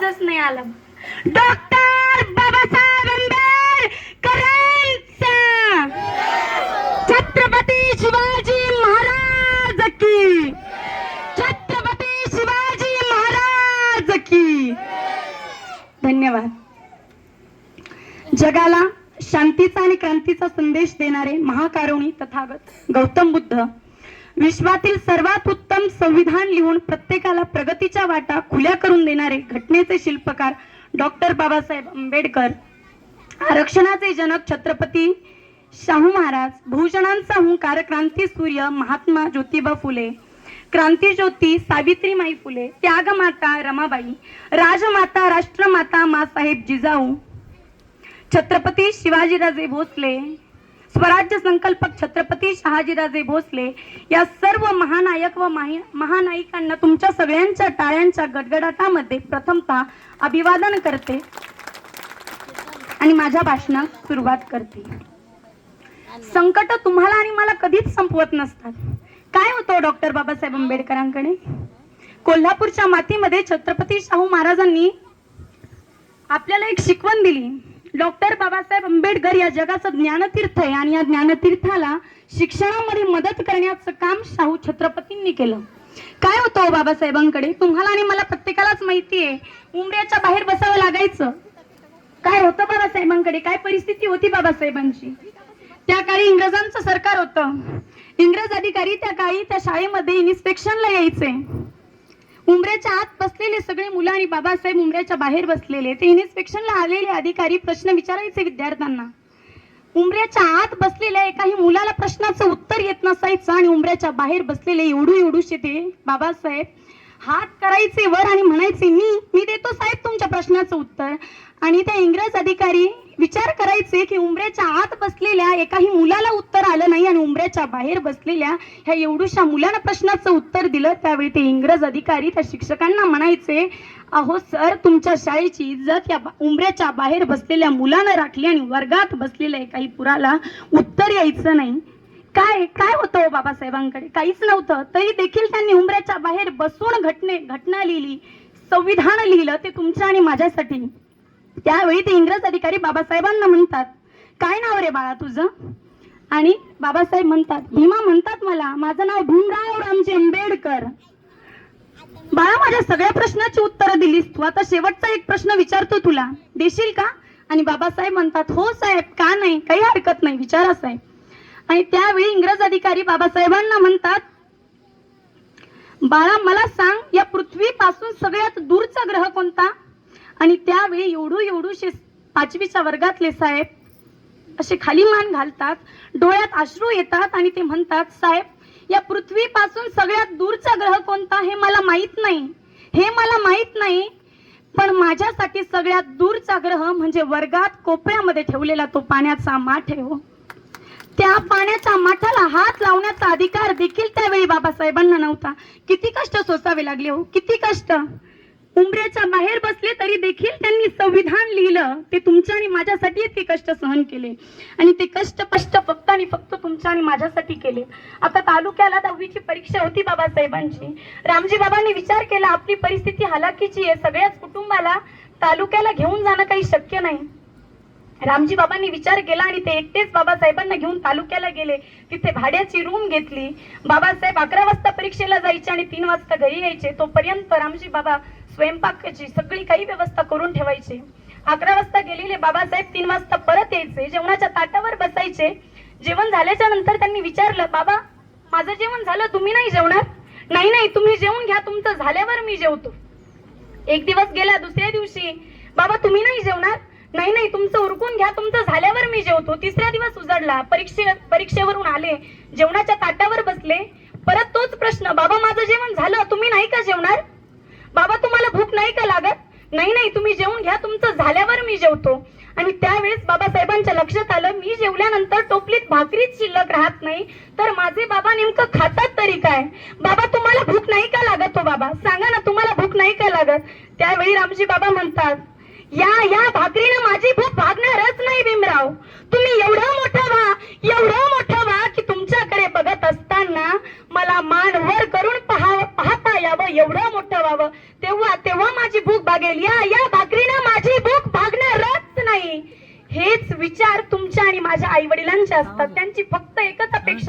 विचारच नाही आला. डॉक्टर बाबासाहेब आंबेडकरांचा छत्रपती शिवाजी महाराज की, छत्रपती शिवाजी महाराज की. धन्यवाद. जगाला शांतीचा आणि क्रांतीचा संदेश देणारे महाकारुणी तथागत गौतम बुद्ध, विश्वातील सर्वात उत्तम संविधान लिहून प्रत्येकाला प्रगतीच्या वाटा खुल्या करून देणारे घटनेचे शिल्पकार डॉक्टर बाबासाहेब आंबेडकर, आरक्षणाचे जनक छत्रपती शाहू महाराज, बहुजनांचा हुंकार क्रांती सूर्य महात्मा ज्योतिबा फुले, क्रांतीज्योती सावित्रीमाई फुले, त्यागमाता रमाबाई, राजमाता राष्ट्रमाता मासाहेब जिजाऊ, छत्रपती शिवाजीराजे भोसले, स्वराज्य संकल्पक छत्रपती शहाजीराजे भोसले या सर्व महानायक व महानायिकांना तुमच्या सगळ्यांच्या टाळ्यांच्या गडगडाटामध्ये प्रथमतः अभिवादन करते आणि माझ्या भाषणास सुरुवात करते. संकट तुम्हाला आणि मला कधीच संपवत नसतात. काय होतं डॉक्टर बाबासाहेब आंबेडकरांकडे? कोल्हापूरच्या मातीमध्ये छत्रपती शाहू महाराजांनी आपल्याला एक शिकवण दिली. डॉक्टर बाबासाहेब आंबेडकर या जगाचं ज्ञानतीर्थ आहे आणि या ज्ञानतीर्थाला शिक्षणामध्ये मदत करण्याचं काम शाहू छत्रपतींनी केलं. काय होतं बाबासाहेबांकडे? तुम्हाला आणि मला प्रत्येकालाच माहिती आहे, उंबऱ्याच्या बाहेर बसावं लागायचं. काय होतं बाबासाहेबांकडे? काय परिस्थिती होती बाबासाहेबांची? त्या काळी इंग्रजांचं सरकार होतं. इंग्रज अधिकारी त्या काळी त्या शाळेमध्ये इन्स्पेक्शनला यायचे. उंबऱ्याच्या आत बसलेले सगळे मुलं आणि बाबासाहेब उंबऱ्याच्या बाहेर बसलेले. ते इन्स्पेक्शनला आलेले अधिकारी प्रश्न विचारायचे विद्यार्थ्यांना. उंबऱ्याच्या आत बसलेल्या एकाही मुलाला प्रश्नाचं उत्तर येत नसायचं आणि उंबऱ्याच्या बाहेर बसलेले एवढूशे ते बाबासाहेब हात करायचे वर आणि म्हणायचे, मी देतो साहेब तुमच्या प्रश्नाचं उत्तर. आणि ते इंग्रज अधिकारी विचार करायचे की उंबऱ्याच्या आत बसलेल्या एकाही मुलाला उत्तर आलं नाही आणि उंबऱ्याच्या बाहेर बसलेल्या ह्या एवढ्याशा मुलांना प्रश्नाचं उत्तर दिलं. त्यावेळी ते इंग्रज अधिकारी त्या शिक्षकांना म्हणायचे, अहो सर, तुमच्या शाळेची इज्जत या उंबऱ्याच्या बाहेर बसलेल्या मुलानं राखली आणि वर्गात बसलेल्या एकाही पुराला उत्तर यायचं नाही. काय होतं बाबासाहेबांकडे? काहीच नव्हतं. तरी देखील त्यांनी उंबऱ्याच्या बाहेर बसून घटना लिहिली, संविधान लिहिलं, ते तुमच्या आणि माझ्यासाठी. त्यावेळी ते इंग्रज अधिकारी बाबासाहेबांना म्हणतात, काय नाव रे बाळा तुझं? आणि बाबासाहेब म्हणतात, भीमा म्हणतात मला, माझं नाव भीमराव रामजी आंबेडकर. बाळा, माझ्या सगळ्या प्रश्नाची उत्तरं दिलीस तू, आता शेवटचा एक प्रश्न विचारतो तुला, देशील का? आणि बाबासाहेब म्हणतात, हो साहेब, का नाही, काही हरकत नाही, विचारा साहेब. आणि त्यावेळी इंग्रज अधिकारी बाबासाहेबांना म्हणतात, बाळा मला सांग, या पृथ्वीपासून सगळ्यात दूरचा ग्रह कोणता? आणि त्यावेळी एवढूशे 5वीच्या वर्गातले साहेब असे खाली मान घालतात, डोळ्यात अश्रू येतात आणि ते म्हणतात, साहेब, या पृथ्वीपासून सगळ्यात दूरचा ग्रह कोणता हे मला माहित नाही, पण माझ्यासाठी सगळ्यात दूरचा ग्रह म्हणजे वर्गात कोपऱ्यामध्ये ठेवलेला तो पाण्याचा माठ आहे. त्या पाण्याच्या माठाला हात लावण्याचा अधिकार देखील त्यावेळी बाबासाहेबांना नव्हता. किती कष्ट सोसावे लागले हो, किती कष्ट. उंबऱ्याच्या बाहेर बसले तरी देखील त्यांनी संविधान लिहिलं. ते तुमच्या आणि माझ्यासाठी ते कष्ट सहन केले आणि ते कष्ट फक्त आणि फक्त तुमच्या आणि माझ्यासाठी केले. आता तालुक्याला 10वीची परीक्षा होती बाबासाहेबांची. रामजी बाबांनी विचार केला, आपली परिस्थिती हलाखीची आहे, सगळ्याच कुटुंबाला तालुक्याला घेऊन जाणं काही शक्य नाही. रामजी बाबांनी विचार केला आणि ते एकटेच बाबासाहेबांना घेऊन तालुक्याला गेले. तिथे भाड्याची रूम घेतली. बाबासाहेब 11 वाजता परीक्षेला जायचे आणि 3 वाजता घरी यायचे. तोपर्यंत रामजी बाबा स्वयंपाकाची सगळी काही व्यवस्था करून ठेवायचे. 11 वाजता गेलेले बाबासाहेब 3 वाजता परत यायचे, जेवणाच्या ताटावर बसायचे. जेवण झाल्याच्या नंतर त्यांनी विचारलं, बाबा माझं जेवण झालं, तुम्ही नाही जेवणार? नाही, तुम्ही जेवून घ्या, तुमचं झाल्यावर मी जेवतो. एक दिवस गेला, दुसऱ्या दिवशी, बाबा तुम्ही नाही जेवणार? नाही, तुमचं उरकून घ्या, तुमचं झाल्यावर मी जेवतो. तिसऱ्या दिवस उजाडला, परीक्षेवरून आले, जेवणाच्या ताटावर बसले, परत तोच प्रश्न, बाबा माझं जेवण झालं, तुम्ही नाही का जेवणार? बाबा तुम्हाला भूक नाही का लागत? नाही, तुम्ही जेवून घ्या, तुमचं झाल्यावर मी जेवतो. आणि त्यावेळेस बाबासाहेबांच्या लक्षात आलं, मी जेवल्यानंतर टोपलीत भाकरीच शिल्लक राहत नाही, तर माझे बाबा नेमकं खातात तरी काय? बाबा तुम्हाला भूक नाही का लागत? हो बाबा सांगा ना, तुम्हाला भूक नाही का लागत? त्यावेळी रामजी बाबा म्हणतात, या भाकरीनं माझी भूक भागणारच नाही भीमराव. तुम्ही एवढं मोठं व्हा की तुमच्याकडे बघत असताना मला मान वर करून पाहता यावं, एवढं मोठं व्हावं, तेव्हा माझी भूक भागेल. या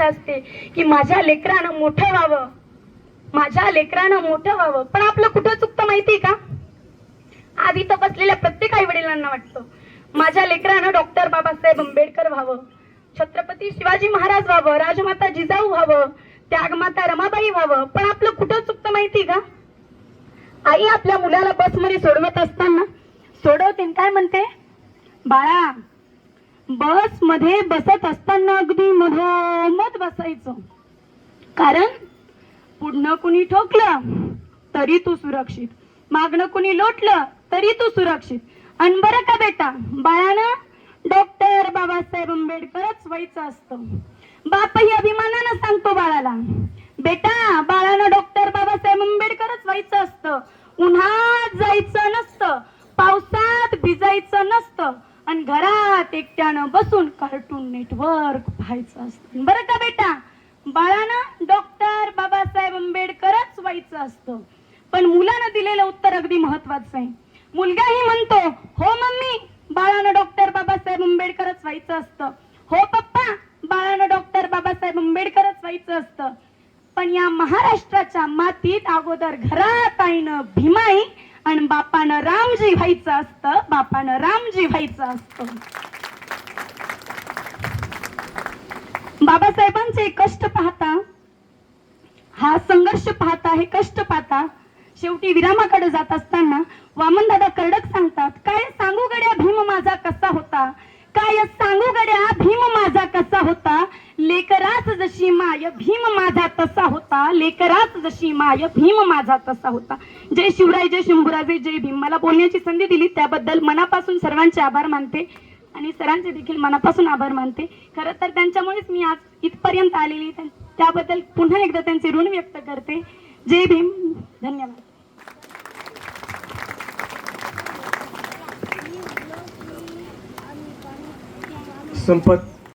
अपेक्षा असते की माझ्या लेकरानं मोठं व्हावं, माझ्या लेकरानं मोठं व्हावं. पण आपलं कुठं चुकतं माहितीये का? आज इथं बसलेल्या प्रत्येक आई वडिलांना वाटतं माझ्या लेकरानं डॉक्टर बाबासाहेब आंबेडकर व्हावं, छत्रपती शिवाजी महाराज व्हावं, राजमाता जिजाऊ व्हावं, त्यागमाता रमाबाई व्हावं. पण आपलं कुठं चुकतं माहिती का? आई आपल्या मुलाला बसमध्ये सोडवत असताना सोडवते काय म्हणते, बाळा बस मध्ये बसत असताना अगदी मधोमध बसायचं, कारण पुढनं कुणी ठोकलं तरी तू सुरक्षित, मागणं कुणी लोटलं तरी तू सुरक्षित. आणि बरं का बेटा, बाळानं डॉक्टर बाबासाहेब आंबेडकरच व्हायचं असतं. बापही अभिमानानं सांगतो बाळाला, बेटा बाळानं डॉक्टर बाबासाहेब आंबेडकरच व्हायचं असतं. उन्हात जायचं नसतं, पावसात भिजायचं नसतं, आणि घरात एकट्यानं बसून कार्टून नेटवर्क पाहायचं असतं. बरं का बेटा, बाळानं डॉक्टर बाबासाहेब आंबेडकरच व्हायचं असतं. पण मुलानं दिलेलं उत्तर अगदी महत्वाचं आहे. मुलगाही म्हणतो, हो मम्मी बाळानं डॉक्टर बाबासाहेब आंबेडकरच व्हायचं असतं, हो पप्पा बाळानं डॉक्टर बाबासाहेब आंबेडकरच व्हायचं असतं. पण या महाराष्ट्राच्या मातीत अगोदर घरात आईनं भीमाई आणि बापानं रामजी व्हायचं असतं, बापानं रामजी व्हायचं असतं. बाबासाहेबांचे कष्ट पाहता, हा संघर्ष पाहता, हे कष्ट पाहता शेवटी विरामाकडे जात असताना वामनदादा कर्डक सांगतात, काय सांगू गड्या भीम माझा कसा होता, काय सांगू गड्या भीम माझा कसा होता, लेकराच जशी माय भीम माझा तसा होता, लेकराच जशी माय भीम माझा तसा होता. जय शिवराय, जय शंभूराजे, जय भीम. मला बोलण्याची संधी दिली त्याबद्दल मनापासून सर्वांचे आभार मानते आणि सरांचे देखील मनापासून आभार मानते. खरं तर त्यांच्यामुळेच मी आज इथपर्यंत आलेली, त्याबद्दल पुन्हा एकदा त्यांचे ऋण व्यक्त करते. जय भीम, धन्यवाद. संपत